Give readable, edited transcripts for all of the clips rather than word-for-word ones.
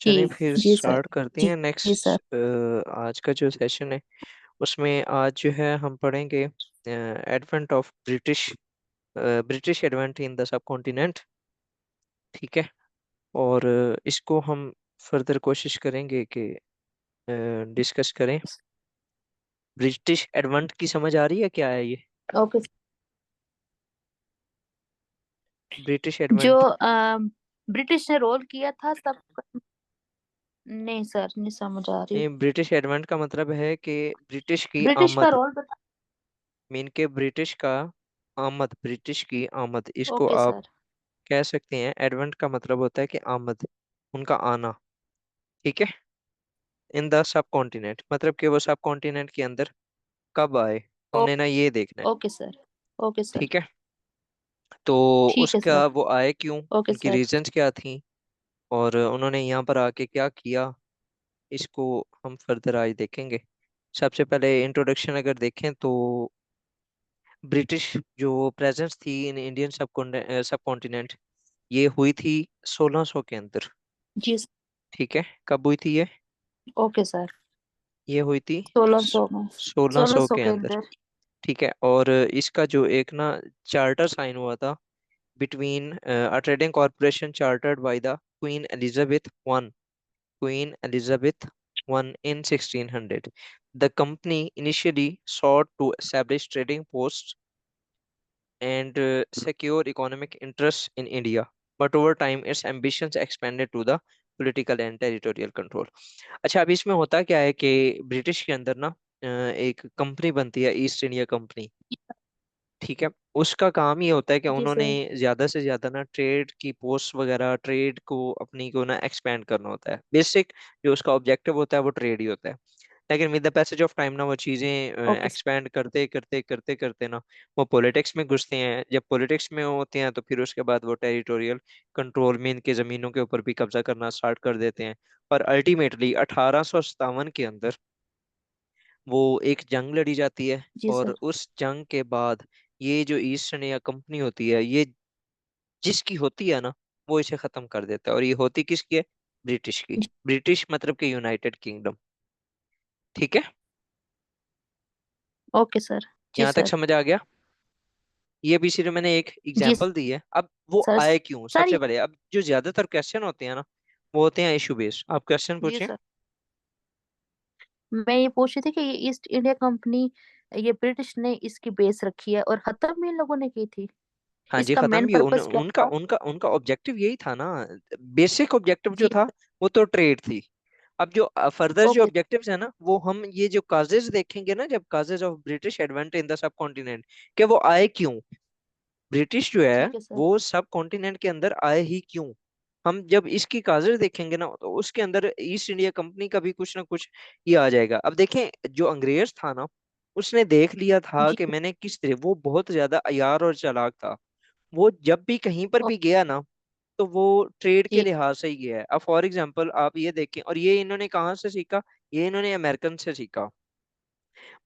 जी चलें फिर जी sir. Start करते जी हैं जी सर। नेक्स्ट आज का जो सेशन है उसमें आज जो है हम पढ़ेंगे advent of British advent in the सब कॉन्टिनेंट। ठीक है। और इसको हम फर्दर कोशिश करेंगे कि डिस्कस करें। ब्रिटिश एडवेंट की समझ आ रही है क्या है ये? ओके। ब्रिटिश जो एडवेंट। ब्रिटिश ने रोल किया था सब। नहीं सर, नहीं समझ आ रही। ब्रिटिश एडवेंट का मतलब है कि ब्रिटिश की ब्रिटिश का आमद। रोल बता। मीन के ब्रिटिश का आमद, ब्रिटिश की आमद, इसको ओके आप सर। कह सकते हैं। एडवेंट का मतलब होता है कि आमद, उनका आना। ठीक है। इन द सब कॉन्टिनेंट मतलब कि वो सब कॉन्टिनेंट के अंदर कब आए, ओ, हमने ना ये देखना है। Okay sir. Okay sir. ठीक है। तो ठीक है उसका सर। वो आए क्यों, ओके उनकी सर। रीजंस क्या थी, और उन्होंने यहाँ पर आके क्या किया, इसको हम फर्दर आज देखेंगे। सबसे पहले इंट्रोडक्शन अगर देखें तो ब्रिटिश जो प्रेजेंस थी इन इंडियन सब कॉन्टिनेंट, ये हुई थी 1600 के अंदर। जी। ठीक है। कब हुई थी ये? Okay sir. ये हुई थी 1600 में। 1600 1600 के के अंदर। अंदर। ठीक है। और इसका जो एक ना चार्टर साइन हुआ था between a trading corporation chartered by the queen Elizabeth one, queen Elizabeth one in 1600। The company initially sought to establish trading posts and secure economic interests in India, but over time its ambitions expanded to the political and territorial control. अच्छा, अब इसमें होता क्या है कि British के अंदर ना एक कंपनी बनती है, ईस्ट इंडिया कंपनी। ठीक है। उसका काम ये होता है कि जी उन्होंने सर। ज्यादा से ज्यादा ना ट्रेड की पोस्ट वगैरह, ट्रेड को अपनी को ना एक्सपेंड करना होता है। बेसिक जो उसका ऑब्जेक्टिव होता है वो ट्रेड ही होता है। लेकिन with the passage of time ना वो चीजें ओके सर। एक्सपेंड करते करते करते करते ना वो पॉलिटिक्स में घुसते हैं। जब पॉलिटिक्स में होते हैं तो फिर उसके बाद वो टेरिटोरियल कंट्रोल में इनके जमीनों के ऊपर भी कब्जा करना स्टार्ट कर देते हैं। और अल्टीमेटली 1857 के अंदर वो एक जंग लड़ी जाती है। जी और सर। उस जंग के बाद ये जो ईस्ट इंडिया कंपनी होती है, ये जिसकी होती है ना, वो इसे खत्म कर देता है। और ये होती किसकी है? ब्रिटिश की। जी। ब्रिटिश मतलब कि यूनाइटेड किंगडम। ठीक है। Okay sir. जी यहाँ तक सर। समझ आ गया? ये भी सिर्फ मैंने एक जी एग्जाम्पल दी है। अब वो सर। आए क्यों, सर सबसे पहले अब जो ज्यादातर क्वेश्चन होते हैं ना, वो होते हैं इशू बेस्ड। आप क्वेश्चन जी पूछिए। सर, मैं ये पूछ रही थी कि ये ईस्ट इंडिया कंपनी, ये ब्रिटिश ने इसकी बेस रखी है और खत्म भी इन लोगों ने की थी। हाँ जी, इसका खत्म मेन भी पर्पस क्या उनका था? उनका उनका ऑब्जेक्टिव यही था ना। बेसिक ऑब्जेक्टिव जो जी। था वो तो ट्रेड थी। अब जो फर्दर जो ओके। ऑब्जेक्टिव्स है ना, वो हम ये जो काजेज देखेंगे ना, जब causes of British advent in the सब कॉन्टिनेंट, कि वो आए क्यों, ब्रिटिश जो है ठीक है सर। वो सब कॉन्टिनेंट के अंदर आए ही क्यों। हम जब इसकी काजर देखेंगे ना तो उसके अंदर ईस्ट इंडिया कंपनी का भी कुछ ना कुछ ये आ जाएगा। अब देखें, जो अंग्रेज था ना, उसने देख लिया था जी। कि मैंने किस तरह, वो बहुत ज्यादा अयार और चालाक था। वो जब भी कहीं पर ओ, भी गया ना, तो वो ट्रेड के जी लिहाज से ही गया है। अब फॉर एग्जांपल आप ये देखें, और ये इन्होंने कहाँ से सीखा? ये इन्होंने अमेरिकन से सीखा।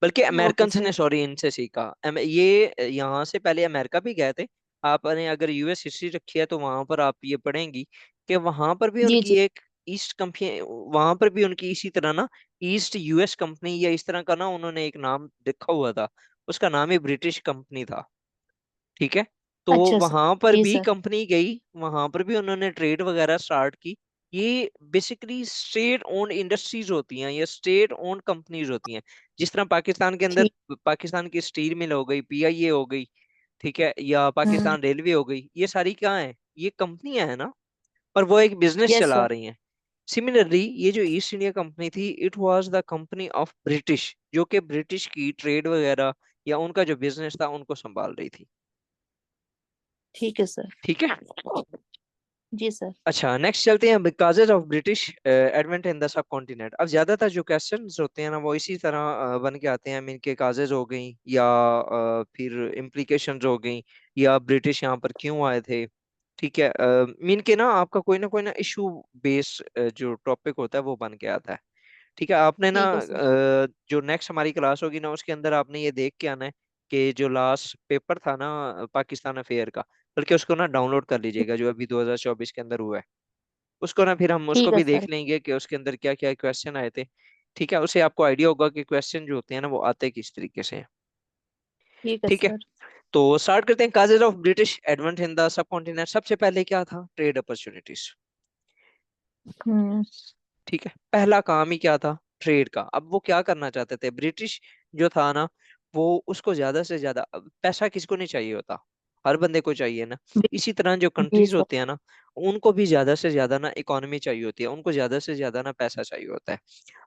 बल्कि ओके अमेरिकन ने, सर। सॉरी, इनसे सीखा। ये यहाँ से पहले अमेरिका भी गए थे। आपने अगर यूएस हिस्ट्री रखी है तो वहां पर आप ये पढ़ेंगी कि वहां पर भी जी उनकी जी। एक ईस्ट कंपनी, वहां पर भी उनकी इसी तरह ना ईस्ट यूएस कंपनी या इस तरह का ना उन्होंने एक नाम रखा हुआ था। उसका नाम ही ब्रिटिश कंपनी था। ठीक है। तो अच्छा सर। वहां पर जी भी सर। कंपनी गई, वहां पर भी उन्होंने ट्रेड वगैरह स्टार्ट की। ये बेसिकली स्टेट ओन्ड इंडस्ट्रीज होती हैं या स्टेट ओन्ड कंपनीज होती हैं। जिस तरह पाकिस्तान के अंदर ठीक। पाकिस्तान की स्टील मिल हो गई, पीआईए हो गई, ठीक है, या हम्म। पाकिस्तान रेलवे हो गई, ये सारी क्या है? ये कंपनियां हैं ना, और वो एक बिजनेस यस चला सर। रही हैं। सिमिलरली ये जो ईस्ट इंडिया कंपनी थी, it was the company of British, जो कि ब्रिटिश की ट्रेड वगैरह या उनका जो बिजनेस था उनको संभाल रही थी। ठीक है सर। ठीक है। जी सर। अच्छा, नेक्स्ट चलते हैं causes of British advent in the सब कॉन्टिनेंट। अब ज्यादातर जो क्वेश्चंस होते हैं ना वो इसी तरह बन के आते हैं। मीन के काजेज हो गई, या फिर इम्प्लीकेशंस हो गई, या ब्रिटिश यहाँ पर क्यों आए थे। ठीक है। मीन के ना आपका कोई ना इशू बेस जो टॉपिक होता है वो बन के आता है। ठीक है। आपने ना ठीक है सर। जो नेक्स्ट हमारी क्लास होगी ना उसके अंदर आपने ये देख के आना है कि जो लास्ट पेपर था ना पाकिस्तान अफेयर का, बल्कि उसको ना डाउनलोड कर लीजिएगा जो अभी 2024 के अंदर हुआ है। उसको ना फिर हम उसको ठीक है भी सर। देख लेंगे कि उसके अंदर क्या क्या क्वेश्चन आए थे। ठीक है, उससे आपको आइडिया होगा कि क्वेश्चन जो होते हैं ना वो आते किस तरीके से हैं। ठीक है ठीक है, सर। तो स्टार्ट करते हैं। Causes of British advent in the subcontinent. सबसे पहले क्या था? Trade opportunities. हम्म। ठीक है, पहला काम ही क्या था? ट्रेड का। अब वो क्या करना चाहते थे ब्रिटिश जो था ना, वो उसको ज्यादा से ज्यादा, अब पैसा किसको नहीं चाहिए होता? हर बंदे को चाहिए ना। इसी तरह जो जी कंट्रीज सर। होते हैं ना, उनको भी ज्यादा से ज्यादा ना इकोनॉमी चाहिए होती है, उनको ज्यादा से ज्यादा ना पैसा चाहिए होता है।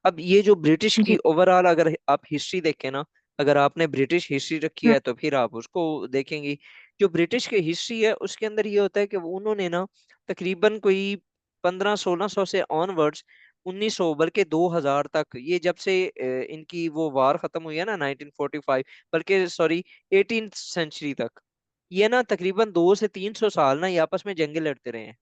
अब ये जो ब्रिटिश की जी। ओवरऑल अगर आप हिस्ट्री देखें ना, अगर आपने ब्रिटिश हिस्ट्री रखी हम्म। है तो फिर आप उसको देखेंगी। जो ब्रिटिश की हिस्ट्री है उसके अंदर ये होता है कि उन्होंने ना तकरीबन कोई 1500-1600 से ऑनवर्ड्स, 1900 बल्कि 2000 तक, ये जब से इनकी वो वार खत्म हुई है ना 1945, बल्कि सॉरी 18th सेंचुरी तक, ये ना तकरीबन 200 से 300 साल ना ये आपस में जंगे लड़ते रहे हैं।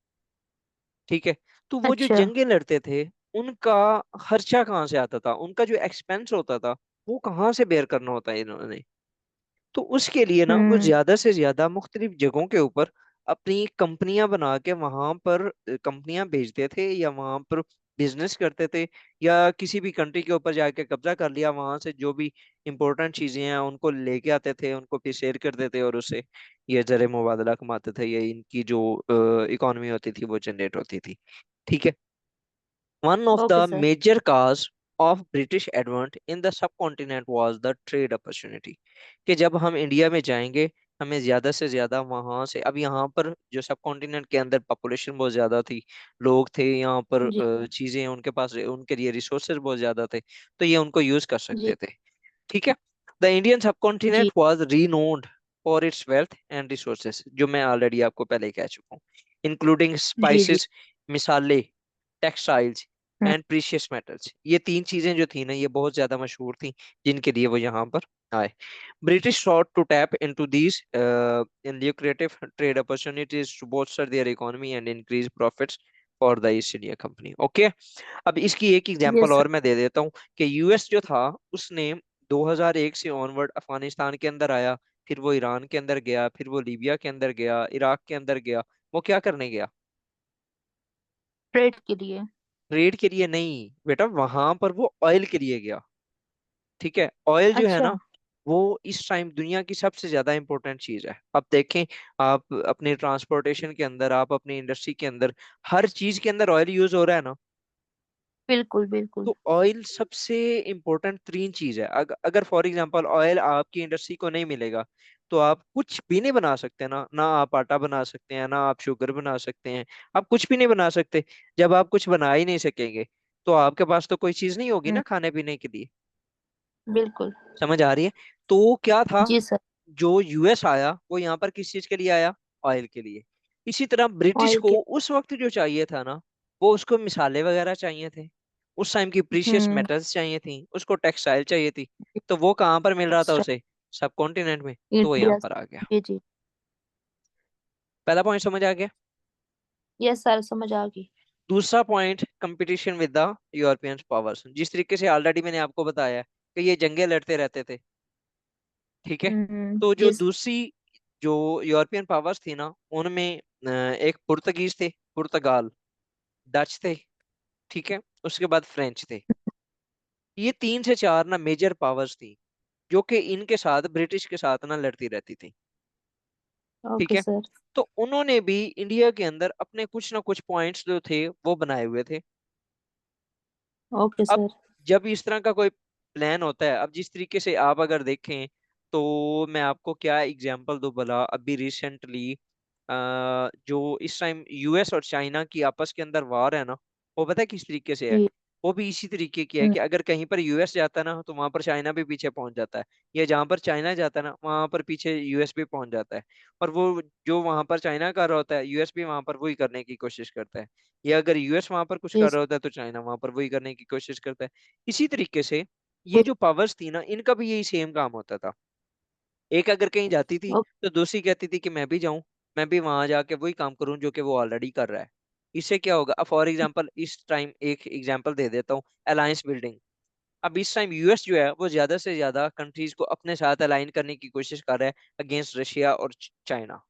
ठीक है, तो वो जो अच्छा। जंगे लड़ते थे, उनका खर्चा कहाँ से आता था? उनका जो एक्सपेंस होता था वो कहाँ से बेयर करना होता है इन्होंने? तो उसके लिए ना वो हम्म। ज्यादा से ज्यादा मुख्तलिफ जगहों के ऊपर अपनी कंपनियां बना के वहां पर कंपनियां भेजते थे, या वहां पर बिजनेस करते थे, या किसी भी कंट्री के ऊपर जाके कब्जा कर लिया, वहां से जो भी इंपॉर्टेंट चीजें हैं उनको लेके आते थे, उनको फिर शेयर करते थे, और उससे ये जर मुबादला कमाते थे, ये इनकी जो इकोनॉमी होती थी वो जनरेट होती थी। ठीक है, one of okay the sir. major cause of British advent in the subcontinent was the trade opportunity। कि जब हम इंडिया में जाएंगे, हमें ज्यादा से ज्यादा वहां से, अब यहाँ पर जो सब कॉन्टिनेंट के अंदर पॉपुलेशन बहुत ज्यादा थी, लोग थे यहाँ पर, जी। चीजें उनके पास, उनके लिए रिसोर्सेज बहुत ज्यादा थे, तो ये उनको यूज कर जी। सकते थे। ठीक है, द इंडियन जी। Subcontinent was renowned for its wealth and resources, जो मैं ऑलरेडी आपको पहले ही कह चुका हूँ, इंक्लूडिंग जी। जी। स्पाइसेस, मिसाले, textiles hmm. And precious metals. ये तीन चीजें जो थी ना ये बहुत ज्यादा मशहूर थी, जिनके लिए वो यहाँ पर आए। British sought to tap into these lucrative trade opportunities to bolster their economy and increase profits for the East India Company। Okay, अब इसकी एक जी एग्जांपल सर। और मैं दे देता हूँ कि यूएस जो था उसने 2001 से ऑनवर्ड अफगानिस्तान के अंदर आया, फिर वो ईरान के अंदर गया, फिर वो लीबिया के अंदर गया, इराक के अंदर गया। वो क्या करने गया? ट्रेड के लिए। ट्रेड के लिए नहीं बेटा, वहां पर वो ऑयल के लिए गया। ठीक है, ऑयल जो है अच्छा। ना, वो इस टाइम दुनिया की सबसे ज्यादा इंपॉर्टेंट चीज है। अब देखें, आप अपने ट्रांसपोर्टेशन के अंदर, आप अपनी इंडस्ट्री के अंदर, हर चीज के अंदर ऑयल यूज हो रहा है ना। बिल्कुल बिल्कुल। तो ऑयल सबसे इम्पोर्टेंट तीन चीज है। अगर फॉर एग्जांपल ऑयल आपकी इंडस्ट्री को नहीं मिलेगा, तो आप कुछ भी नहीं बना सकते ना, ना आप आटा बना सकते हैं, ना आप शुगर बना सकते हैं, आप कुछ भी नहीं बना सकते। जब आप कुछ बना ही नहीं सकेंगे, तो आपके पास तो कोई चीज नहीं होगी हम्म। ना खाने पीने के लिए। बिल्कुल। समझ आ रही है? तो क्या था, जी सर। जो यूएस आया वो यहाँ पर किस चीज के लिए आया? ऑयल के लिए। इसी तरह ब्रिटिश ऑयल को के। उस वक्त जो चाहिए था ना, वो उसको मिसाले वगैरह चाहिए थे, उस टाइम की प्रीशियस हम्म। मेटल्स चाहिए थी, उसको टेक्सटाइल चाहिए थी। तो वो कहाँ पर मिल रहा था टेक्सटाइल। उसे? सब कॉन्टिनेंट में। तो वो यहाँ इंडिया। पर आ गया। जी जी। पहला पॉइंट समझ आ गया। यस सर, समझ आ गई। दूसरा point, competition with the European powers. जिस तरीके से ऑलरेडी मैंने आपको बताया है कि ये जंगे लड़ते रहते थे। ठीक है, तो जो जी सर। दूसरी जो यूरोपियन पावर्स थी ना, उनमें एक पुर्तगीज थे, पुर्तगाल, डच थे, ठीक है, उसके बाद फ्रेंच थे। ये 3 से 4 ना मेजर पावर्स थी, जो कि इनके साथ ब्रिटिश के साथ ना लड़ती रहती थी। ठीक ओके है, सर। तो उन्होंने भी इंडिया के अंदर अपने कुछ ना कुछ पॉइंट्स जो थे वो बनाए हुए थे। ओके अब सर। जब इस तरह का कोई प्लान होता है, अब जिस तरीके से आप अगर देखें, तो मैं आपको क्या एग्जांपल दूं भला। अभी रिसेंटली जो इस टाइम यूएस और चाइना की आपस के अंदर वार है ना, वो पता है किस तरीके से है? जी। वो भी इसी तरीके की है हम्म। कि अगर कहीं पर यूएस जाता है ना, तो वहां पर चाइना भी पीछे पहुंच जाता है, या जहां पर चाइना जाता है ना, वहां पर पीछे यूएस भी पहुंच जाता है। और वो जो वहां पर चाइना कर रहा होता है, यूएस भी वहां पर वही करने की कोशिश करता है, या अगर यूएस वहां पर कुछ जी कर सर। रहा होता है तो चाइना वहां पर वही करने की कोशिश करता है। इसी तरीके से ये कुछ। जो पावर्स थी ना, इनका भी यही सेम काम होता था। एक अगर कहीं जाती थी, ओ- तो दूसरी कहती थी कि मैं भी जाऊं, मैं भी वहां जाके वही काम करूं जो कि वो ऑलरेडी कर रहा है। इससे क्या होगा? अब फॉर एग्जांपल इस टाइम एक एग्जांपल दे देता हूँ, अलायंस बिल्डिंग। अब इस टाइम यूएस जो है वो ज्यादा से ज्यादा कंट्रीज को अपने साथ अलाइन करने की कोशिश कर रहा है अगेंस्ट रशिया और चाइना।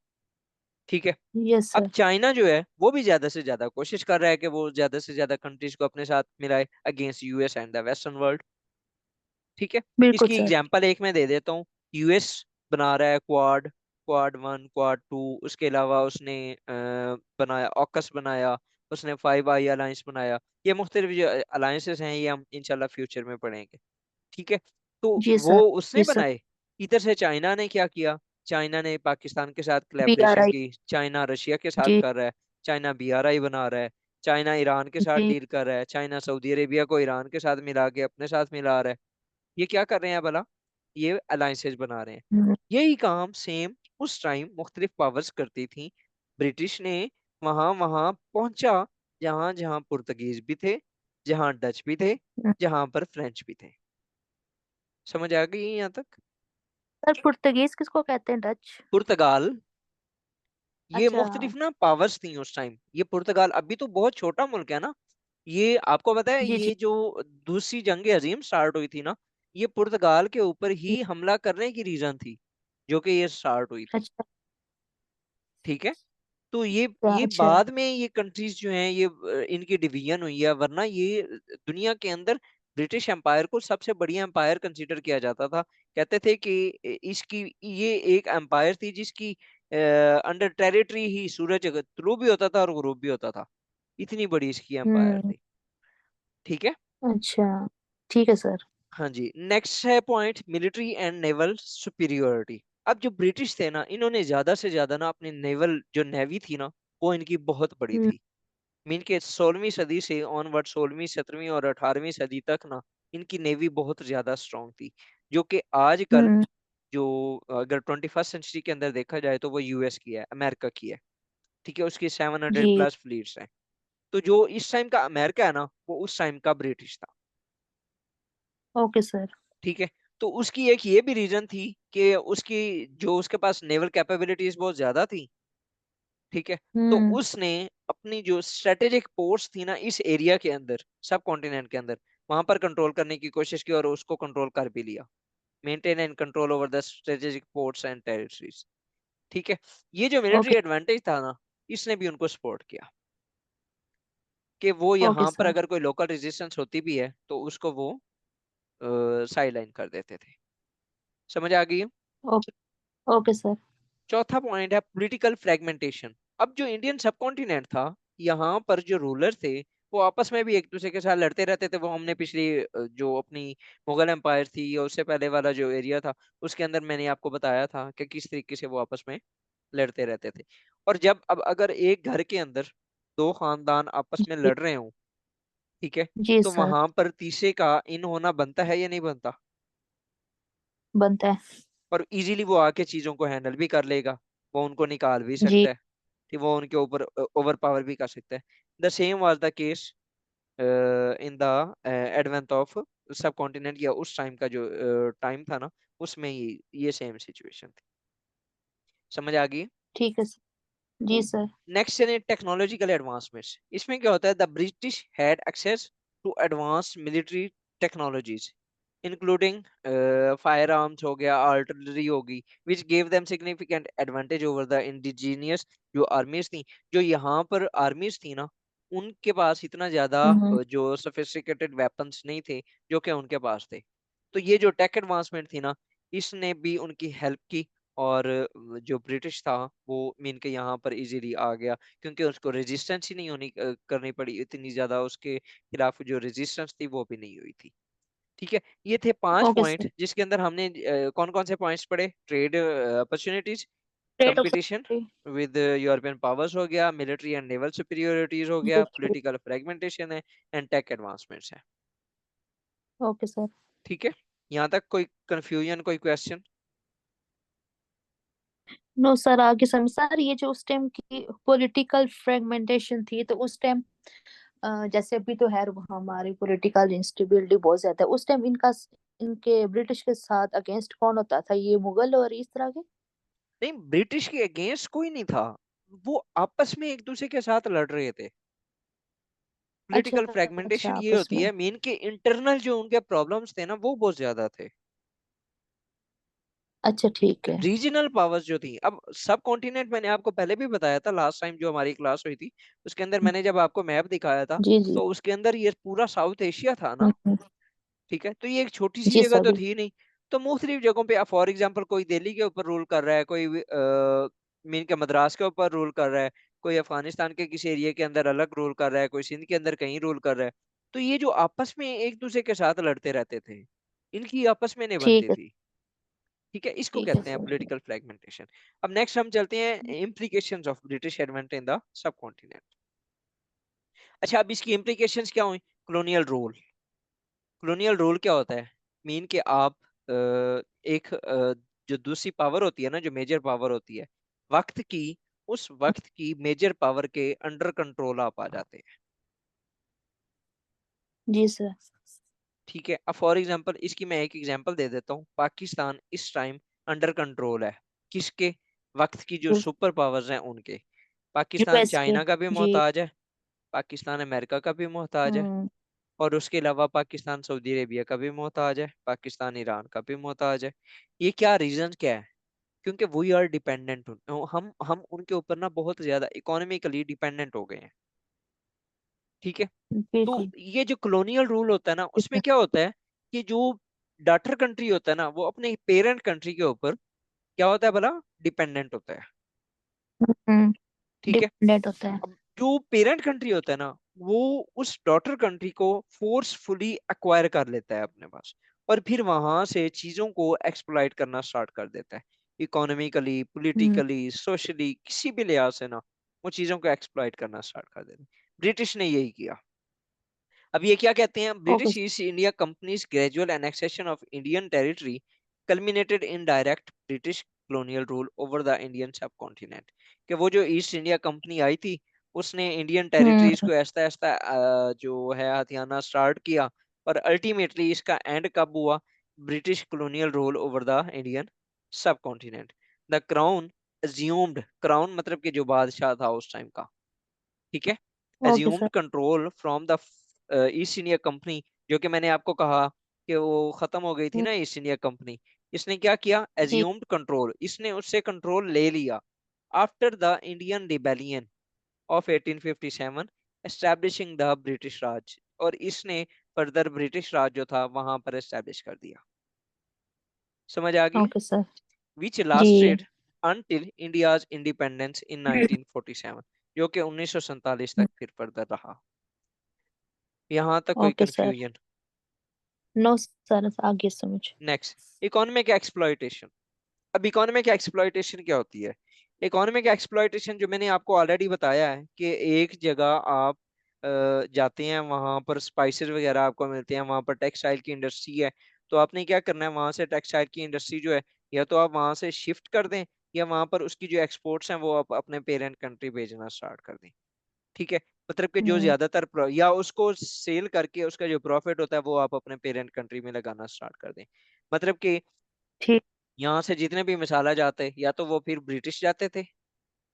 ठीक है। यस अब सर। चाइना जो है वो भी ज्यादा से ज्यादा कोशिश कर रहा है कि वो ज्यादा से ज्यादा कंट्रीज को अपने साथ मिलाए against US and the western world. ठीक है। बिल्कुल इसकी सर। एग्जांपल एक मैं दे देता हूँ। यूएस बना रहा है Quad, Quad one, Quad two. उसके अलावा उसने बनाया ऑकस बनाया। उसने 5 आई अलायंस बनाया। ये मुख्तलिफ जो अलायंसेस हैं ये हम इंशाल्लाह फ्यूचर में पढ़ेंगे। ठीक है। तो जी वो सर। उसने जी सर। बनाए। इधर से चाइना ने क्या किया? चाइना ने पाकिस्तान के साथ बी आर कोलैबोरेशन आई। की। चाइना रशिया के साथ जी। कर रहा है। चाइना बीआरआई बना रहा है। चाइना ईरान के साथ जी। डील कर रहा है। चाइना सऊदी अरेबिया को ईरान के साथ मिला के अपने साथ मिला रहा है। ये क्या कर रहे हैं भला? ये अलायंसेज बना रहे हैं। हम्म। यही काम सेम उस टाइम मुख्तलिफ पावर्स करती थी। ब्रिटिश ने वहां वहां पहुंचा जहां जहां पुर्तगीज भी थे, जहां डच भी थे, हम्म। जहां पर फ्रेंच भी थे। समझ आ गई यहाँ तक? सर पुर्तगीज किसको कहते हैं, डच? पुर्तगाल। ये अच्छा। मुख्तलिफ ना पावर्स थी उस टाइम। ये पुर्तगाल अभी तो बहुत छोटा मुल्क है ना। ये आपको पता है जी जी ये जो दूसरी जंग अजीम स्टार्ट हुई थी ना, ये पुर्तगाल के ऊपर जी। ही हमला करने की रीजन थी जो कि ये स्टार्ट हुई थी। अच्छा। ठीक है। तो ये अच्छा। बाद में ये कंट्रीज जो हैं ये इनकी डिवीजन हुई है, वरना ये दुनिया के अंदर ब्रिटिश एम्पायर को सबसे बड़ी एम्पायर कंसीडर किया जाता था। कहते थे कि इसकी ये एक एम्पायर थी जिसकी अंडर टेरिटरी ही सूरज तुलू भी होता था और गुरूब भी होता था। इतनी बड़ी इसकी एम्पायर हम्म। थी। ठीक है। अच्छा। ठीक है सर। हाँ जी। नेक्स्ट है point military and naval superiority. अब जो ब्रिटिश थे ना इन्होंने ज्यादा से ज्यादा ना अपनी नेवल जो नेवी थी ना वो इनकी बहुत बड़ी हम्म। थी। मीन के 16वीं सदी से ऑनवर्ड 16वीं 17वीं और 18वीं सदी तक ना इनकी नेवी बहुत ज्यादा स्ट्रांग थी। जो कि आजकल हम्म। जो अगर 21st सेंचुरी के अंदर देखा जाए तो वो यूएस की है, अमेरिका की है। ठीक है। उसकी 700 जी। प्लस फ्लीट्स हैं। तो जो इस टाइम का अमेरिका है ना वो उस टाइम का ब्रिटिश था। Okay sir. ठीक है। तो उसकी एक ये भी रीजन थी कि उसकी जो उसके पास नेवल कैपेबिलिटीज बहुत ज्यादा थी। ठीक है। तो हम्म। उसने अपनी जो स्ट्रेटेजिक पोर्ट्स थी ना इस एरिया के अंदर, सब कॉन्टिनेंट के अंदर, वहां पर कंट्रोल करने की कोशिश की और उसको कंट्रोल कर भी लिया। Maintain and control over the strategic ports and territories. ठीक है। ये जो मिलिट्री ओके। एडवांटेज था ना इसने भी उनको सपोर्ट किया कि वो ओके यहाँ पर सर। अगर कोई लोकल रेजिस्टेंस होती भी है तो उसको वो साइड लाइन कर देते थे। समझ आ गई? ओके। Okay sir. चौथा पॉइंट है पॉलिटिकल फ्रेगमेंटेशन। अब जो इंडियन सब कॉन्टिनेंट था यहाँ पर जो रूलर थे वो आपस में भी एक दूसरे के साथ लड़ते रहते थे। वो हमने पिछली जो अपनी मुगल एम्पायर थी या उससे पहले वाला जो एरिया था उसके अंदर मैंने आपको बताया था कि किस तरीके से वो आपस में लड़ते रहते थे। और जब अब अगर एक घर के अंदर दो खानदान आपस में जी। लड़ रहे हो, ठीक है, जी तो सर। वहां पर तीसरे का इन होना बनता है या नहीं बनता? बनता है। और इजीली वो आके चीजों को हैंडल भी कर लेगा। वो उनको निकाल भी जी। सकता है कि वो उनके ऊपर ओवर पावर भी कर सकता है। The same was the case in the advent of सब कॉन्टिनेंट, या उस टाइम का जो टाइम था ना उसमें ये सेम सिचुएशन थी। समझ आ गई? ठीक है सर। जी सर। नेक्स्ट है टेक्नोलॉजिकल एडवांसमेंट्स। इसमें क्या होता है? The British had access to advance military technologies including fire arms हो गया, आर्टिलरी होगी, which gave them significant advantage over the indigenous जो आर्मीज थी। जो यहाँ पर आर्मीज थी ना उनके पास इतना ज्यादा हम्म। जो सोफिस्टिकेटेड वेपन्स नहीं थे जो कि उनके पास थे। तो ये जो टेक एडवांसमेंट थी ना इसने भी उनकी हेल्प की। और जो ब्रिटिश था वो मीन के यहाँ पर इजीली आ गया क्योंकि उसको रेजिस्टेंस ही नहीं होनी करनी पड़ी इतनी ज्यादा। उसके खिलाफ जो रेजिस्टेंस थी वो भी नहीं हुई थी। ठीक है। ये थे 5 ओके पॉइंट सर। जिसके अंदर हमने कौन कौन से पॉइंट्स पढ़े? Trade opportunities, rate of competition with European powers हो गया, मिलिट्री एंड नेवल सुपीरियोरिटीज हो गया, जी। पॉलिटिकल फ्रेगमेंटेशन है, एंड टेक एडवांसमेंट्स है। Okay sir. ठीक है। यहाँ तक कोई कंफ्यूजन, कोई क्वेश्चन? नो सर, आगे समझ सर। ये जो उस टाइम की पॉलिटिकल फ्रेगमेंटेशन थी, तो उस टाइम जैसे अभी तो है हमारी पॉलिटिकल इंस्टेबिलिटी बहुत ज्यादा है, उस टाइम इनका इनके ब्रिटिश के साथ अगेंस्ट कौन होता था, ये मुगल और इस तरह के? नहीं, ब्रिटिश के अगेंस्ट कोई नहीं था। वो आपस में एक दूसरे के साथ लड़ रहे थे। अच्छा। पॉलिटिकल अच्छा, फ्रेगमेंटेशन ये आपस होती में। है, मेन के इंटरनल जो उनके प्रॉब्लम्स थे ना वो बहुत ज्यादा थे। ठीक है। ये थे 5 पॉइंट जिसके अंदर हमने कौन कौन से पॉइंट्स पढ़े? Trade opportunities, competition with European powers हो गया, मिलिट्री एंड नेवल सुपीरियोरिटीज हो गया, political fragmentation and tech advancements है। ठीक है। यहाँ तक कोई कंफ्यूजन, कोई क्वेश्चन? नो सर, आगे अच्छा ठीक है। रीजनल पावर्स जो थी, अब सब कॉन्टिनेंट मैंने आपको पहले भी बताया था, लास्ट टाइम जो हमारी क्लास हुई थी उसके अंदर मैंने जब आपको मैप दिखाया था, जी जी। तो उसके अंदर ये पूरा साउथ एशिया था ना। हम्म। ठीक है, तो ये एक छोटी सी जी जगह सर तो थी नहीं। तो मुख्तलिफ जगहों पे, फॉर एग्जांपल कोई दिल्ली के ऊपर रूल कर रहा है, कोई मीन के मद्रास के ऊपर रूल कर रहा है, कोई अफगानिस्तान के किसी एरिया के अंदर अलग रूल कर रहा है, कोई सिंध के अंदर कहीं रूल कर रहा है। तो ये जो आपस में एक दूसरे के साथ लड़ते रहते थे, इनकी आपस में नहीं बनती ठीक है। थी। ठीक है, इसको ठीक है कहते हैं सर। Political fragmentation. अब नेक्स्ट हम चलते हैं implications of British advent in the सब कॉन्टिनेंट। अच्छा, अब इसकी इम्प्लीकेशंस क्या हुई? Colonial rule. कॉलोनियल रूल क्या होता है? मीन कि आप एक जो दूसरी पावर होती है ना, जो मेजर पावर होती है वक्त की, उस वक्त की मेजर पावर के अंडर कंट्रोल आप आ जाते हैं। जी सर। ठीक है, अब फॉर एग्जांपल इसकी मैं एक एग्जांपल दे देता हूँ। पाकिस्तान इस टाइम अंडर कंट्रोल है किसके? वक्त की जो सुपर पावर्स हैं उनके। पाकिस्तान यूएस के। चाइना का भी जी। मोहताज है, पाकिस्तान अमेरिका का भी मोहताज है, हम्म। और उसके अलावा पाकिस्तान सऊदी अरेबिया का भी मोहताज है, पाकिस्तान ईरान का भी मोहताज है। ये क्या रीजन क्या है? क्योंकि वी आर डिपेंडेंट, हम उनके ऊपर ना बहुत ज्यादा इकोनॉमिकली डिपेंडेंट हो गए हैं। ठीक है, तो बिल्कुल। ये जो कॉलोनियल रूल होता है ना, ठीक उसमें है। क्या होता है कि जो डाटर कंट्री होता है ना, वो अपने पेरेंट कंट्री के ऊपर क्या होता है भला? डिपेंडेंट होता है। हम्म। ठीक है, डिपेंडेंट होता है। अब जो पेरेंट कंट्री होता है ना, वो उस डॉटर कंट्री को फोर्सफुली एक्वायर कर लेता है अपने पास, और फिर वहां से चीजों को एक्सप्लॉइट करना स्टार्ट कर देता है। इकोनॉमिकली, हम्म। पॉलिटिकली, सोशली, किसी भी लिहाज से ना, वो चीजों को एक्सप्लॉइट करना स्टार्ट कर देता है। ब्रिटिश ने यही किया। अब ये क्या कहते हैं? Okay. British east India companies gradual annexation of Indian territory culminated in direct British colonial rule over the Indian सब कॉन्टिनेंट। कि वो जो ईस्ट इंडिया कंपनी आई थी, उसने इंडियन टेरिटरीज हम्म। को ऐसा ऐसा जो है हथियाना स्टार्ट किया, और अल्टीमेटली इसका एंड कब हुआ? British colonial rule over the Indian subcontinent. The crown assumed, crown मतलब कि जो बादशाह था उस टाइम का, ठीक है, okay assumed sir. Control from the east India company. जो कि मैंने आपको कहा कि वो खत्म हो गई थी हम्म। ना ईस्ट इंडिया कंपनी। इसने क्या किया? जी। assumed कंट्रोल, इसने उससे कंट्रोल ले लिया after the Indian rebellion of 1857, establishing the British Raj. और इसने फर्दर ब्रिटिश राज जो था वहां पर एस्टैब्लिश कर दिया। समझ आ गई? Okay sir. विच जी। Lasted until India's independence in 1947, जो कि 1947 तक फिर फर्दर रहा। यहाँ तक कोई okay sir. Confusion? No sir, आगे समझ। Next, economic exploitation. अब इकोनॉमिक एक्सप्लॉयटेशन क्या होती है? इकोनॉमिक एक्सप्लॉयटेशन जो मैंने आपको ऑलरेडी बताया है कि एक जगह आप जाते हैं, वहां पर स्पाइसेस वगैरह आपको मिलते हैं, वहां पर टेक्सटाइल की इंडस्ट्री है। तो आपने क्या करना है? वहां से टेक्सटाइल की इंडस्ट्री जो है, या तो आप वहां से शिफ्ट कर दें, या वहां पर उसकी जो एक्सपोर्ट्स हैं वो आप अपने पेरेंट कंट्री भेजना स्टार्ट कर दें। ठीक है, मतलब कि जो हम्म। ज्यादातर या उसको सेल करके उसका जो प्रॉफिट होता है वो आप अपने पेरेंट कंट्री में लगाना स्टार्ट कर दें। मतलब कि ठीक। यहाँ से जितने भी मसाला जाते, या तो वो फिर ब्रिटिश जाते थे,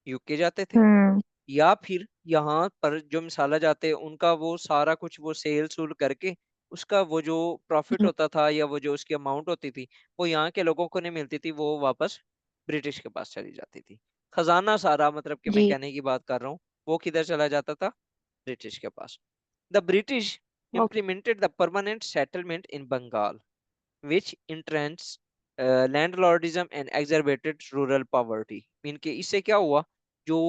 यूके जाते थे, हम्म। या फिर यहाँ पर जो मसाला जाते उनका वो सारा कुछ वो सेल सूल करके उसका वो जो प्रॉफिट हम्म। होता था, या वो जो उसकी अमाउंट होती थी, वो यहाँ के लोगों को नहीं मिलती थी, वो वापस ब्रिटिश के पास चली जाती थी। खजाना सारा, मतलब कि मैं जी। कहने की बात कर रहा हूँ, वो किधर चला जाता था? ब्रिटिश के पास। The British okay. implemented the permanent settlement in Bengal, which entrenched landlordism and exacerbated rural poverty. Mean के इससे क्या हुआ? जो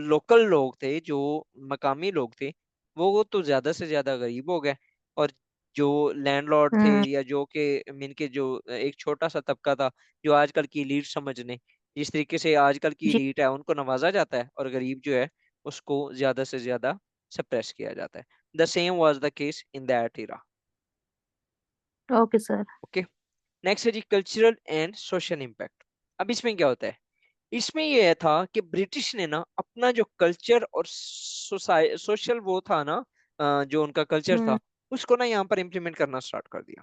लोकल लोग थे, जो मकामी लोग थे, वो तो ज्यादा से ज्यादा गरीब हो गए, और जो लैंडलॉर्ड थे, हम्म। या जो के मीन के जो एक छोटा सा तबका था, जो आजकल की लीड समझने, जिस तरीके से आजकल की जी। लीड है उनको नवाजा जाता है, और गरीब जो है उसको ज्यादा से ज्यादा सप्रेस किया जाता है। The same was the case in that era। Okay sir. Okay, next है जी कल्चरल एंड सोशल इम्पैक्ट। अब इसमें क्या होता है? इसमें यह था कि ब्रिटिश ने ना अपना जो कल्चर और सोशल वो था ना, जो उनका कल्चर था, हम्म। उसको ना यहाँ पर इम्प्लीमेंट करना स्टार्ट कर दिया।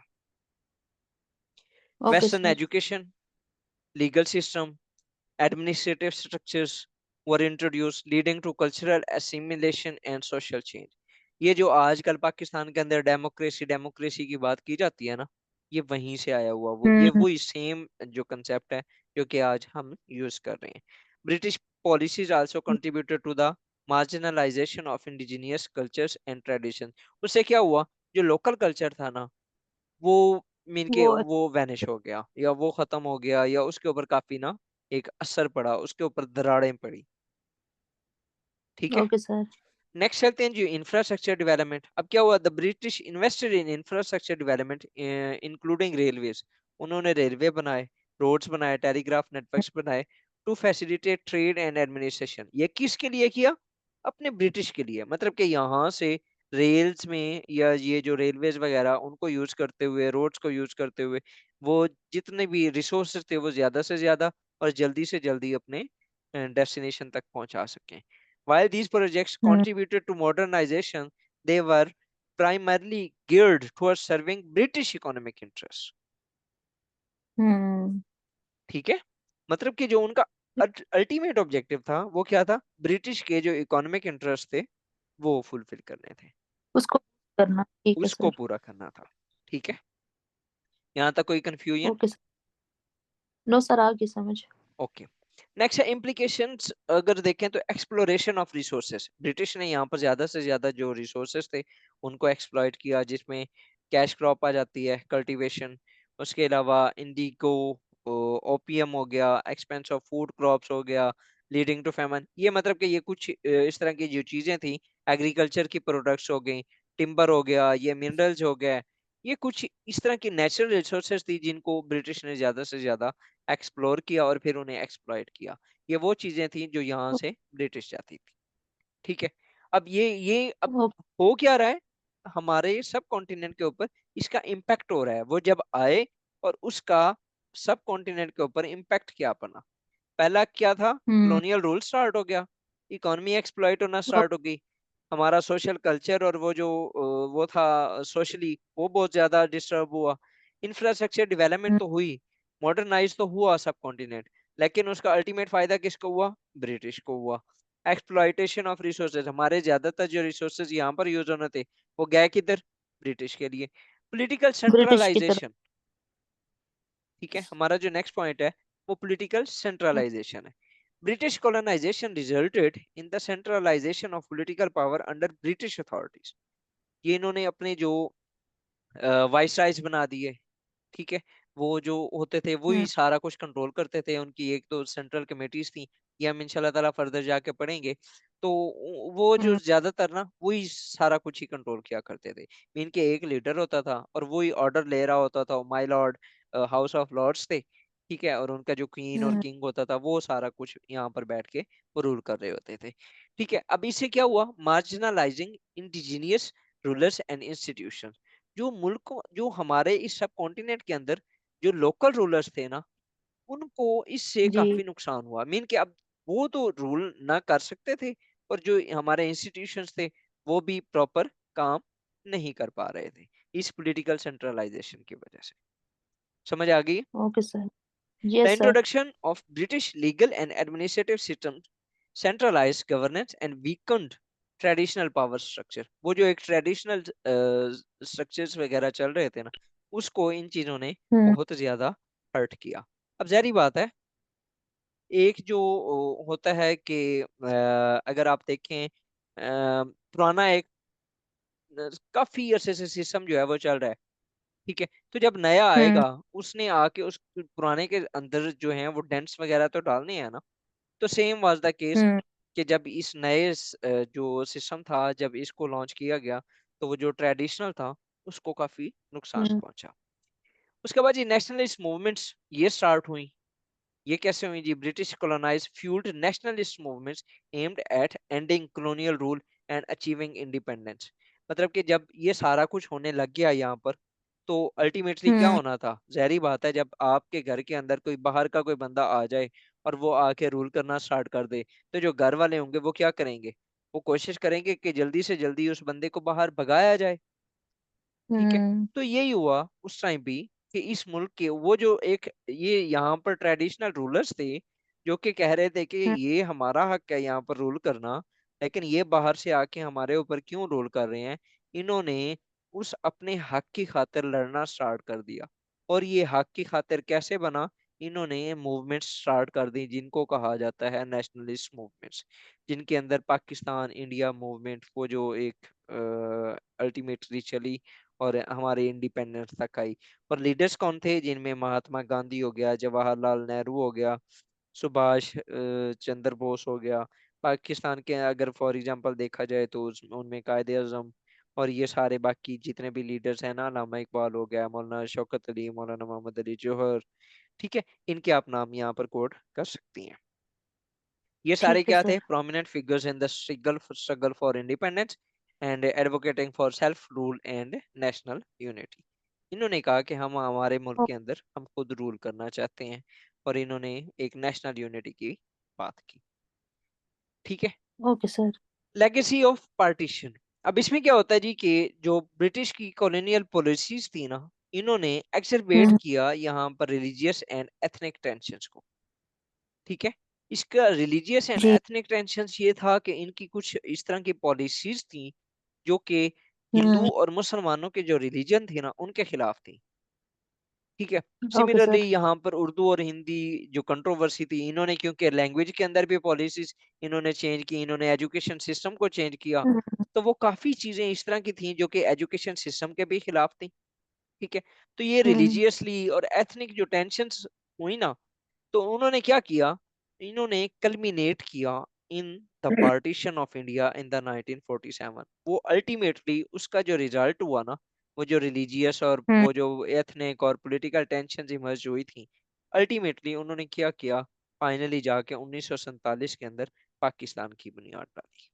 Okay western sir. Education, legal system, administrative structures were introduce, leading to cultural assimilation and social change. ये जो आजकल पाकिस्तान के अंदर डेमोक्रेसी डेमोक्रेसी की बात की जाती है ना, ये वहीं से आया हुआ, वो ये हम्म। वही सेम जो कंसेप्ट है जो कि आज हम यूज कर रहे हैं। British policies also contributed to the marginalisation of indigenous cultures and tradition. उससे क्या हुआ, जो लोकल कल्चर था ना, वो मीन के वो। वो वैनिश हो गया, या वो खत्म हो गया, या उसके ऊपर काफी ना एक असर पड़ा, उसके ऊपर दरारें पड़ी। ठीक है। Okay sir. नेक्स्ट चलते हैं जी, इंफ्रास्ट्रक्चर डेवलपमेंट। अब क्या हुआ, the British invested in infrastructure development including railways. उन्होंने रेलवे बनाए, रोड्स बनाए, टेलीग्राफ नेटवर्क्स बनाए, to facilitate trade and administration. ये किसके लिए किया, अपने ब्रिटिश के लिए। मतलब कि यहाँ से रेल्स में, या ये जो रेलवेज वगैरह उनको यूज करते हुए, रोड्स को यूज करते हुए, वो जितने भी रिसोर्सेज थे वो ज्यादा से ज्यादा और जल्दी से जल्दी अपने डेस्टिनेशन तक पहुंचा सकें। While these projects hmm. contributed to modernization, they were primarily geared towards serving British economic interests. हम्म। ठीक है। मतलब कि जो उनका अल्टीमेट ऑब्जेक्टिव था वो क्या था, ब्रिटिश के जो इकोनॉमिक इंटरेस्ट थे वो फुलफिल करने थे, उसको करना ठीक है उसको सर। पूरा करना था। ठीक है। यहाँ तक कोई confusion? Okay sir. No sir, आगे समझ। ओके। नेक्स्ट है इम्प्लीकेशंस। अगर देखें तो एक्सप्लोरेशन ऑफ रिसोर्सेज, ब्रिटिश ने यहाँ पर ज्यादा से ज्यादा जो रिसोर्सेज थे उनको एक्सप्लॉइट किया, जिसमें कैश क्रॉप आ जाती है, कल्टीवेशन, उसके अलावा इंडिगो, ओपियम हो गया, एक्सपेंस ऑफ फूड क्रॉप्स हो गया, लीडिंग टू फेमन। ये मतलब कि ये कुछ इस तरह की जो चीजें थी, एग्रीकल्चर की प्रोडक्ट्स हो गई, टिम्बर हो गया, ये मिनरल्स हो गए, ये कुछ इस तरह की नेचुरल रिसोर्सेज थी जिनको ब्रिटिश ने ज्यादा से ज्यादा एक्सप्लोर किया और फिर उन्हें एक्सप्लॉइट किया। ये वो चीजें थी जो यहाँ से ब्रिटिश जाती थी। ठीक है। अब अब ओ- हो क्या रहा है, हमारे सब कॉन्टिनेंट के ऊपर इसका इम्पैक्ट हो रहा है। वो जब आए और उसका सब कॉन्टिनेंट के ऊपर इम्पैक्ट क्या पड़ा। पहला क्या था, हम्म। कॉलोनियल रूल स्टार्ट हो गया, इकोनॉमी एक्सप्लॉइट होना ओ- स्टार्ट हो गई, हमारा सोशल कल्चर और वो जो वो था सोशली, वो बहुत ज्यादा डिस्टर्ब हुआ। इंफ्रास्ट्रक्चर डेवलपमेंट हम्म। तो हुई, मॉडर्नाइज तो हुआ सब कॉन्टिनेंट, लेकिन उसका अल्टीमेट फायदा किसको हुआ, ब्रिटिश को हुआ। एक्सप्लॉइटेशन ऑफ रिसोर्सेज, हमारे ज्यादातर जो रिसोर्सेज यहाँ पर यूज होने थे वो गए किधर, ब्रिटिश के लिए। पॉलिटिकल ब्रिटिश की तरफ। सेंट्रलाइजेशन। ठीक है, हमारा जो नेक्स्ट पॉइंट है वो पॉलिटिकल सेंट्रलाइजेशन है। British colonization resulted in the centralization of political power under British authorities। ये इन्होंने अपने जो वाइसरायज बना दिए। ठीक है। वो जो होते थे वही हम्म। सारा कुछ कंट्रोल करते थे, उनकी एक तो सेंट्रल कमेटीज थी, ये हम इंशाल्लाह ताला फर्दर जाके पढ़ेंगे। तो वो जो हम्म। ज्यादातर ना वही सारा कुछ ही कंट्रोल किया करते थे। इनके एक लीडर होता था और वही ऑर्डर ले रहा होता था, my lord, House of Lords थे। ठीक है। और उनका जो क्वीन और हम्म। किंग होता था वो सारा कुछ यहाँ पर बैठ के रूल कर रहे होते थे। ठीक है। अब इससे क्या हुआ, मार्जिनलाइजिंग इंडिजीनियस रूलर्स एंड इंस्टीट्यूशन। जो मुल्क, जो हमारे इस सब कॉन्टिनेंट के अंदर जो लोकल रूलर्स थे ना, उनको इससे जी। काफी नुकसान हुआ। मीन कि अब वो तो रूल ना कर सकते थे, और जो हमारे इंस्टीट्यूशंस थे वो भी प्रॉपर काम नहीं कर पा रहे थे इस पॉलिटिकल सेंट्रलाइजेशन की वजह से। समझ आ गई? Okay sir. The yes sir. Introduction of British legal and administrative system centralised governance and weakened traditional power structure. वो जो एक ट्रेडिशनल स्ट्रक्चर्स वगैरह चल रहे थे ना, उसको इन चीजों ने हम्म। बहुत ज्यादा हर्ट किया। अब जारी बात है, एक जो होता है कि अगर आप देखें, पुराना एक काफी अरसे से सिस्टम जो है वो चल रहा है। ठीक है। तो जब नया हम्म। आएगा, उसने आके उस पुराने के अंदर जो है वो डेंट्स वगैरह तो डालने हैं ना। तो सेम वाज द केस हम्म। कि जब इस नए जो सिस्टम था जब इसको लॉन्च किया गया, तो वो जो ट्रेडिशनल था उसको काफी नुकसान हम्म। पहुंचा। उसके बाद ये नेशनलिस्ट मूवमेंट्स ये स्टार्ट हुई। ये कैसे हुई जी, British colonized fueled nationalist movements aimed at ending colonial rule and achieving independence। मतलब कि जब ये सारा कुछ होने लग गया यहाँ पर, तो अल्टीमेटली क्या हम्म। होना था, जाहिर बात है, जब आपके घर के अंदर कोई बाहर का कोई बंदा आ जाए और वो आके रूल करना स्टार्ट कर दे, तो जो घर वाले होंगे वो क्या करेंगे, वो कोशिश करेंगे कि जल्दी से जल्दी उस बंदे को बाहर भगाया जाए। ठीक है। हम्म। तो यही हुआ उस टाइम भी कि इस मुल्क के वो जो एक ये यहाँ पर ट्रेडिशनल रूलर्स थे, जो कि कह रहे थे कि हम्म। ये हमारा हक है यहाँ पर रूल करना, लेकिन ये बाहर से आके हमारे ऊपर क्यों रूल कर रहे हैं। इन्होंने उस अपने हक की खातिर लड़ना स्टार्ट कर दिया। और ये हक की खातिर कैसे बना, इन्होंने मूवमेंट स्टार्ट कर दी जिनको कहा जाता है नेशनलिस्ट मूवमेंट्स, जिनके अंदर पाकिस्तान इंडिया मूवमेंट वो जो एक अल्टीमेटली चली और हमारे इंडिपेंडेंस तक आई। और लीडर्स कौन थे, जिनमें महात्मा गांधी हो गया, जवाहरलाल नेहरू हो गया, सुभाष चंद्र बोस हो गया। पाकिस्तान के अगर फॉर एग्जांपल देखा जाए तो उनमें कायदे आजम और ये सारे बाकी जितने भी लीडर्स हैं ना, अल्लामा इकबाल हो गया, मौलाना शौकत अली, मौलाना मोहम्मद अली जौहर, ठीक है, इनके आप नाम यहाँ पर कोट कर सकती हैं। ये सारे ठीक है क्या थे, sir. Prominent figures in the struggle for independence and advocating for self rule and national unity. इन्होंने कहा कि हम हमारे मुल्क ओ- के अंदर हम खुद रूल करना चाहते हैं, और इन्होंने एक नेशनल यूनिटी की बात की। ठीक है। Okay sir. Legacy of partition. अब इसमें क्या होता है जी कि जो ब्रिटिश की कॉलोनियल पॉलिसीज थी ना, इन्होंने एक्सरबेट हम्म। किया यहाँ पर रिलीजियस एंड एथनिक टेंशंस को। ठीक है। इसका रिलीजियस एंड जी। एथनिक टेंशंस ये था कि इनकी कुछ इस तरह की पॉलिसीज थी जो कि हिंदू हम्म। और मुसलमानों के जो रिलीजन थी ना उनके खिलाफ थी। ठीक है। Okay similarly sir. यहाँ पर उर्दू और हिंदी जो कंट्रोवर्सी थी, इन्होंने क्योंकि लैंग्वेज के अंदर भी पॉलिसीज इन्होंने चेंज की, इन्होंने एजुकेशन सिस्टम को चेंज किया, हम्म। तो वो काफी चीजें इस तरह की थी जो कि एजुकेशन सिस्टम के भी खिलाफ थी। ठीक है। तो ये हम्म। रिलीजियसली और एथनिक जो टेंशंस हुई ना, तो उन्होंने क्या किया, इन्होंने कल्मिनेट किया in the partition of India in the 1947। वो अल्टीमेटली उसका जो रिजल्ट हुआ ना, वो जो रिलीजियस और हम्म। वो जो एथनिक और पॉलिटिकल टेंशन इमर्ज हुई थी, अल्टीमेटली उन्होंने क्या किया, फाइनली जाके 1947 के अंदर पाकिस्तान की बुनियाद डाली।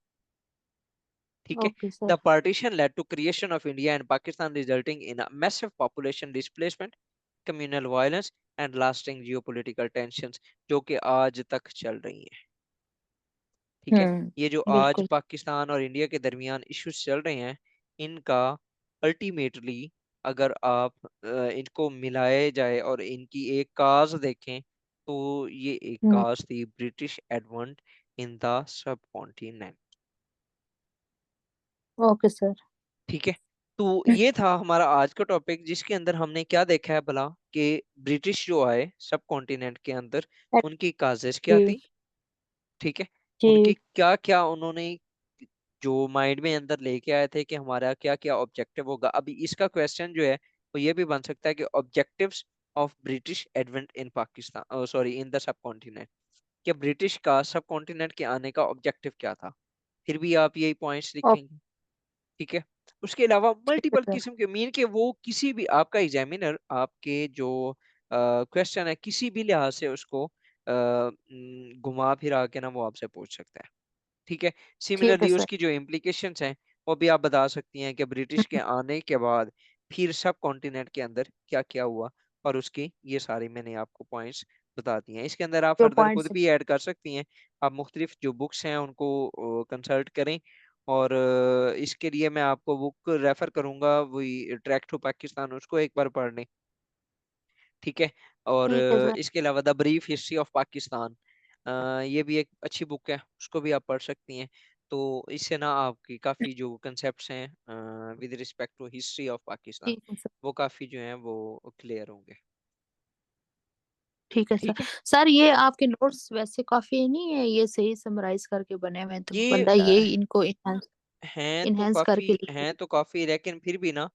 ठीक है। Okay the sir. Partition led to creation of India and Pakistan resulting in a massive population displacement, communal violence and lasting geopolitical tensions, जो कि आज तक चल रही हैं। ठीक है। ये जो आज बिल्कुल। पाकिस्तान और इंडिया के दरमियान इश्यूज चल रहे हैं, इनका अल्टीमेटली अगर आप इनको मिलाए जाए और इनकी एक काज देखें, तो ये एक हम्म। काज थी ब्रिटिश एडवेंट इन द सब कॉन्टिनेंट। Okay sir. ठीक है। तो ये था हमारा आज का टॉपिक, जिसके अंदर हमने क्या देखा है भला, कि ब्रिटिश जो आए सब कॉन्टिनेंट के अंदर, उनकी काजेस क्या जी। थी। ठीक है। उनकी जी। क्या क्या उन्होंने जो माइंड में अंदर लेके आए थे कि हमारा क्या क्या ऑब्जेक्टिव होगा। अभी इसका क्वेश्चन जो है वो ये भी बन सकता है कि objectives of British advent in Pakistan, sorry in the सब कॉन्टिनेंट, कि ब्रिटिश का सब कॉन्टिनेंट के आने का ऑब्जेक्टिव क्या था, फिर भी आप यही पॉइंट्स ओ, लिखेंगे। ठीक है। उसके अलावा ठीक है मल्टीपल सर। किस्म के मीन के वो किसी भी आपका एग्जामिनर आपके जो क्वेश्चन है किसी भी लिहाज से उसको घुमा फिरा के ना वो आपसे पूछ सकता है। ठीक है। ठीक है सिमिलरली सर। उसकी जो इम्प्लीकेशंस हैं वो भी आप बता सकती हैं कि ब्रिटिश के आने के बाद फिर सब कॉन्टिनेंट के अंदर क्या क्या हुआ, और उसकी ये सारी मैंने आपको पॉइंट्स बता दिए हैं। इसके अंदर आप जो फर्दर खुद पॉइंट्स। भी ऐड कर सकती हैं। आप मुख्तलिफ जो बुक्स हैं उनको कंसल्ट करें, और इसके लिए मैं आपको बुक रेफर करूंगा, वही ट्रैक टू पाकिस्तान, उसको एक बार पढ़ लें। ठीक है। और ठीक है सर। इसके अलावा the brief history of Pakistan, ये भी एक अच्छी बुक है, उसको भी आप पढ़ सकती हैं। तो इससे ना आपकी काफ़ी जो कंसेप्ट्स हैं with respect to history of Pakistan, ठीक है सर। वो काफ़ी जो हैं वो क्लियर होंगे। ठीक है सर। ठीक है। सर ये आपके नोट्स वैसे काफी नहीं है, ये सही समराइज करके बने हुए हैं, तो ये बंदा ये इनको इनहेंस हैं तो इनहेंस काफ़ी करके लिखे। हैं तो काफ़ी, लेकिन फिर भी ना